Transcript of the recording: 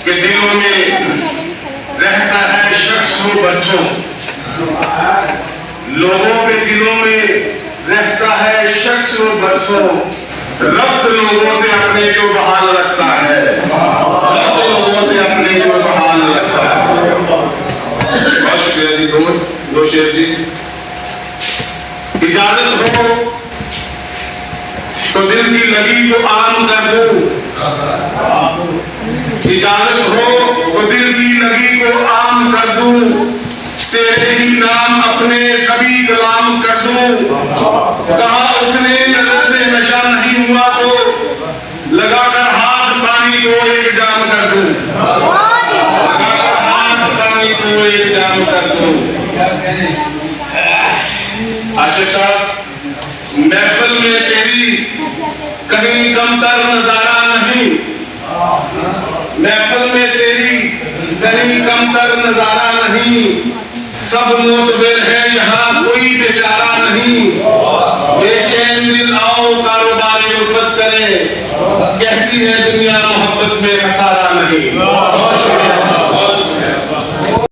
कि दिलों में रहता है शख्स वो बरसों, लोगों के दिलों में रहता है शख्स वो बरसों, रब्त लोगों से अपने को बहाल रखता है, रब्त लोगों से अपने को बहाल रखता है। बहुत शुक्रिया जी। दो शेर जी। इजाजत हो तो दिल की लगी को आम कर दूं, इजाजत हो तो दिल की लगी को आम कर दूं, तेरे ही नाम अपने सभी कलाम कर दूं। कहा उसने नजर से नशा नहीं हुआ तो लगाकर हाथ पानी को एक जाम कर दूं, लगाकर हाथ पानी को एक जाम कर दूं। आशिक साहब, महफिल में तेरी कहीं कमतर नजारा नहीं, महफिल में तेरी कहीं कमतर नजारा नहीं, सब मोतबिर है यहाँ कोई बेचारा नहीं। बेचैन दिल आओ कारोबार उल्फत करें, कहती है दुनिया मोहब्बत में खसारा नहीं।